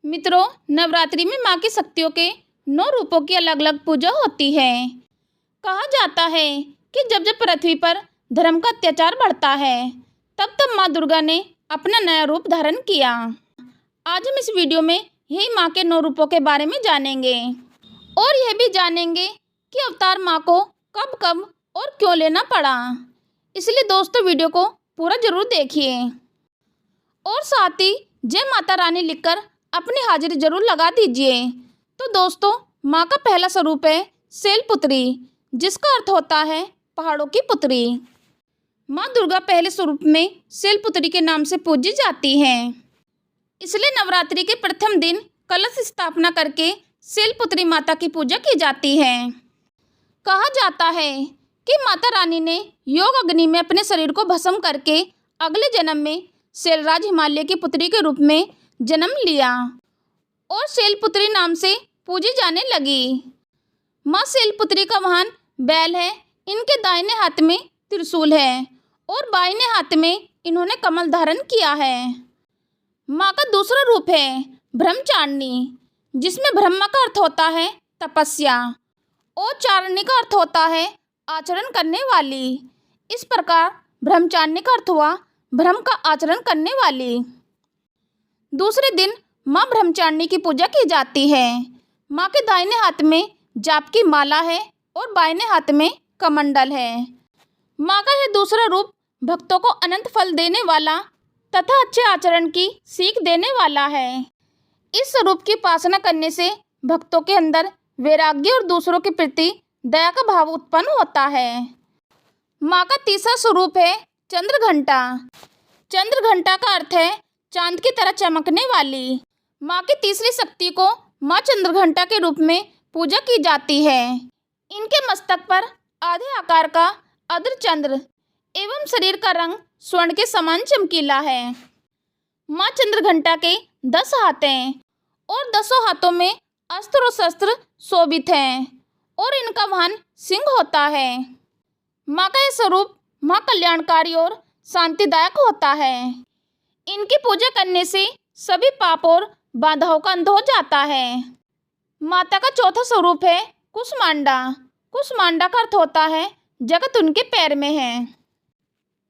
मित्रों, नवरात्रि में माँ की शक्तियों के 9 रूपों की अलग अलग पूजा होती है। कहा जाता है कि जब जब पृथ्वी पर धर्म का अत्याचार बढ़ता है तब तब माँ दुर्गा ने अपना नया रूप धारण किया। आज हम इस वीडियो में यही माँ के 9 रूपों के बारे में जानेंगे और यह भी जानेंगे कि अवतार माँ को कब कब और क्यों लेना पड़ा। इसलिए दोस्तों, वीडियो को पूरा जरूर देखिए और साथ ही जय माता रानी लिखकर अपनी हाजिरी जरूर लगा दीजिए। तो दोस्तों, माँ का पहला स्वरूप है शैलपुत्री, जिसका अर्थ होता है पहाड़ों की पुत्री। माँ दुर्गा पहले स्वरूप में शैलपुत्री के नाम से पूजी जाती हैं। इसलिए नवरात्रि के प्रथम दिन कलश स्थापना करके शैलपुत्री माता की पूजा की जाती है। कहा जाता है कि माता रानी ने योग अग्नि में अपने शरीर को भस्म करके अगले जन्म में शैलराज हिमालय की पुत्री के रूप में जन्म लिया और शैलपुत्री नाम से पूजी जाने लगी। माँ शैलपुत्री का वाहन बैल है। इनके दाहिने हाथ में त्रिशूल है और बाईने हाथ में इन्होंने कमल धारण किया है। माँ का दूसरा रूप है ब्रह्मचारिणी, जिसमें ब्रह्म का अर्थ होता है तपस्या और चारिणी का अर्थ होता है आचरण करने वाली। इस प्रकार ब्रह्मचारिणी का अर्थ हुआ ब्रह्म का आचरण करने वाली। दूसरे दिन माँ ब्रह्मचारिणी की पूजा की जाती है। माँ के दाहिने हाथ में जाप की माला है और बाईने हाथ में कमंडल है। माँ का यह दूसरा रूप भक्तों को अनंत फल देने वाला तथा अच्छे आचरण की सीख देने वाला है। इस स्वरूप की उपासना करने से भक्तों के अंदर वैराग्य और दूसरों के प्रति दया का भाव उत्पन्न होता है। माँ का तीसरा स्वरूप है चंद्रघंटा। चंद्रघंटा का अर्थ है चांद की तरह चमकने वाली। माँ की तीसरी शक्ति को माँ चंद्रघंटा के रूप में पूजा की जाती है। इनके मस्तक पर आधे आकार का अर्धचंद्र एवं शरीर का रंग स्वर्ण के समान चमकीला है। माँ चंद्रघंटा के 10 हाथ हैं और 10 हाथों में अस्त्र और शस्त्र शोभित हैं और इनका वाहन सिंह होता है। माँ का यह स्वरूप माँ कल्याणकारी और शांतिदायक होता है। इनकी पूजा करने से सभी पाप और बाधाओं का अंत हो जाता है। माता का चौथा स्वरूप है कुष्मांडा। कुष्मांडा का अर्थ होता है जगत उनके पैर में है।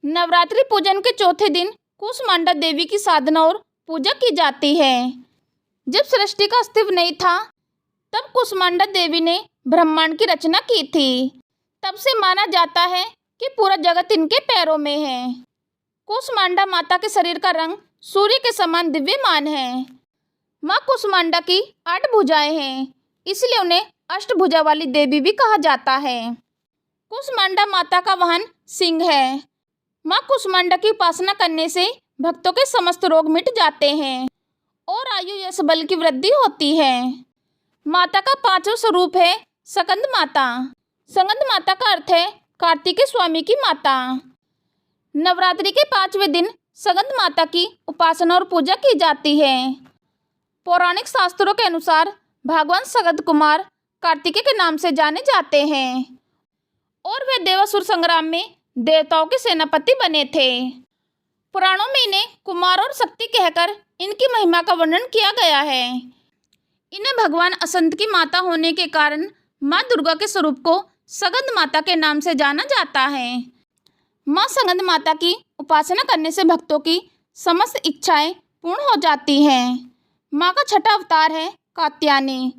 नवरात्रि पूजन के चौथे दिन कुष्मांडा देवी की साधना और पूजा की जाती है। जब सृष्टि का अस्तित्व नहीं था तब कुष्मांडा देवी ने ब्रह्मांड की रचना की थी। तब से माना जाता है कि पूरा जगत इनके पैरों में है। कुष्मांडा माता के शरीर का रंग सूर्य के समान दिव्यमान है। माँ कुष्मांडा की 8 भुजाएं हैं, इसलिए उन्हें अष्टभुजा वाली देवी भी कहा जाता है। कुष्मांडा माता का वाहन सिंह है। माँ कुष्मांडा की उपासना करने से भक्तों के समस्त रोग मिट जाते हैं और आयु यश बल की वृद्धि होती है। माता का 5वां स्वरूप है स्कंद माता। स्कंद माता का अर्थ है कार्तिकेय स्वामी की माता। नवरात्रि के 5वें दिन स्कंद माता की उपासना और पूजा की जाती है। पौराणिक शास्त्रों के अनुसार भगवान स्कंद कुमार कार्तिकेय के नाम से जाने जाते हैं और वे देवासुर संग्राम में देवताओं के सेनापति बने थे। पुराणों में इन्हें कुमार और शक्ति कहकर इनकी महिमा का वर्णन किया गया है। इन्हें भगवान असंत की माता होने के कारण माँ दुर्गा के स्वरूप को स्कंद माता के नाम से जाना जाता है। माँ स्कंद माता की उपासना करने से भक्तों की समस्त इच्छाएं पूर्ण हो जाती हैं। माँ का छठा अवतार है कात्यायनी।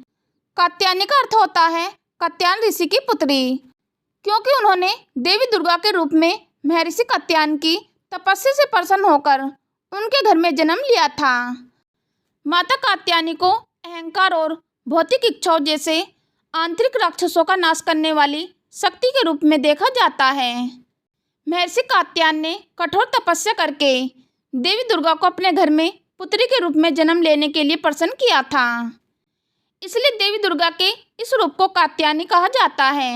कात्यायनी का अर्थ होता है कात्यायन ऋषि की पुत्री, क्योंकि उन्होंने देवी दुर्गा के रूप में महर्षि कात्यायन की तपस्या से प्रसन्न होकर उनके घर में जन्म लिया था। माता कात्यायनी को अहंकार और भौतिक इच्छाओं जैसे आंतरिक राक्षसों का नाश करने वाली शक्ति के रूप में देखा जाता है। महर्षि कात्यायन ने कठोर तपस्या करके देवी दुर्गा को अपने घर में पुत्री के रूप में जन्म लेने के लिए प्रसन्न किया था। इसलिए देवी दुर्गा के इस रूप को कात्यायनी कहा जाता है।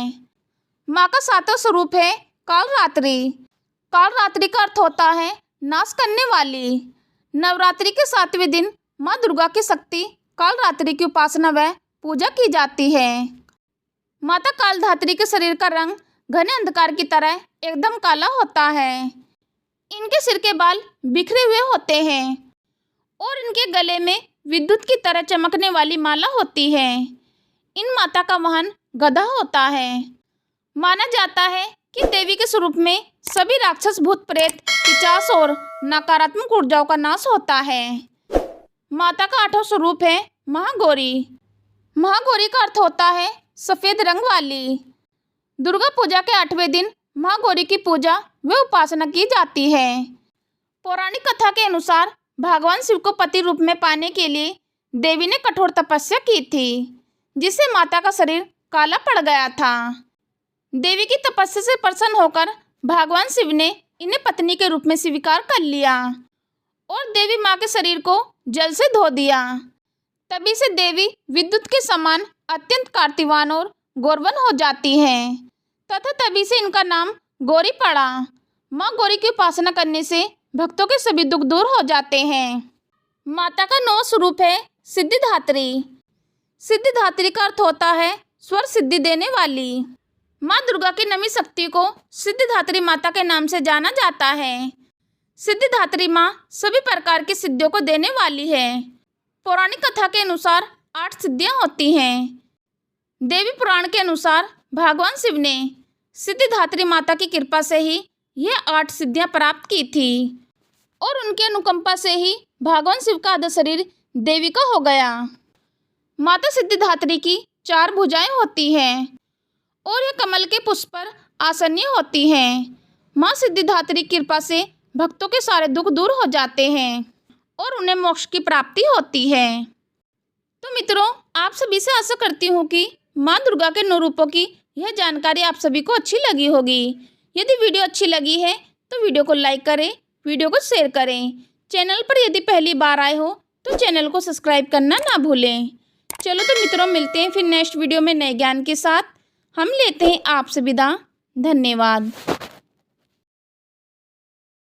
माँ का 7वां स्वरूप है कालरात्रि। कालरात्रि का अर्थ होता है नाश करने वाली। नवरात्रि के 7वें दिन माँ दुर्गा की शक्ति कालरात्रि की उपासना व पूजा की जाती है। माता कालधात्री के शरीर का रंग घने अंधकार की तरह एकदम काला होता है। इनके सिर के बाल बिखरे हुए होते हैं और इनके गले में विद्युत की तरह चमकने वाली माला होती है। इन माता का वाहन गधा होता है। माना जाता है कि देवी के स्वरूप में सभी राक्षस, भूत प्रेत, पिशाच और नकारात्मक ऊर्जाओं का नाश होता है। माता का 8वां स्वरूप है महागौरी। महागौरी का अर्थ होता है सफेद रंग वाली। दुर्गा पूजा के 8वें दिन महागौरी की पूजा व उपासना की जाती है। पौराणिक कथा के अनुसार भगवान शिव को पति रूप में पाने के लिए देवी ने कठोर तपस्या की थी, जिससे माता का शरीर काला पड़ गया था। देवी की तपस्या से प्रसन्न होकर भगवान शिव ने इन्हें पत्नी के रूप में स्वीकार कर लिया और देवी माँ के शरीर को जल से धो दिया। तभी से देवी विद्युत के समान अत्यंत कार्तिवान और गौरवन हो जाती हैं तथा तभी से इनका नाम गौरी पड़ा। माँ गौरी की उपासना करने से भक्तों के सभी दुख दूर हो जाते हैं। माता का 9वां स्वरूप है सिद्धिदात्री। सिद्धिदात्री का अर्थ होता है स्वर सिद्धि देने वाली। माँ दुर्गा की 9वीं शक्ति को सिद्धिदात्री माता के नाम से जाना जाता है। सिद्धिदात्री माँ सभी प्रकार की सिद्धियों को देने वाली है। पौराणिक कथा के अनुसार 8 सिद्धियाँ होती हैं। देवी पुराण के अनुसार भगवान शिव ने सिद्धिदात्री माता की कृपा से ही यह 8 सिद्धियाँ प्राप्त की थी और उनकी अनुकंपा से ही भगवान शिव का आधा शरीर देवी का हो गया। माता सिद्धिदात्री की 4 भुजाएं होती हैं और यह कमल के पुष्प पर आसनीय होती हैं। माँ सिद्धिदात्री की कृपा से भक्तों के सारे दुख दूर हो जाते हैं और उन्हें मोक्ष की प्राप्ति होती है। तो मित्रों, आप सभी से आशा करती हूँ कि माँ दुर्गा के 9 रूपों की यह जानकारी आप सभी को अच्छी लगी होगी। यदि वीडियो अच्छी लगी है तो वीडियो को लाइक करें, वीडियो को शेयर करें। चैनल पर यदि पहली बार आए हो तो चैनल को सब्सक्राइब करना ना भूलें। चलो तो मित्रों, मिलते हैं फिर नेक्स्ट वीडियो में नए ज्ञान के साथ। हम लेते हैं आपसे विदा। धन्यवाद।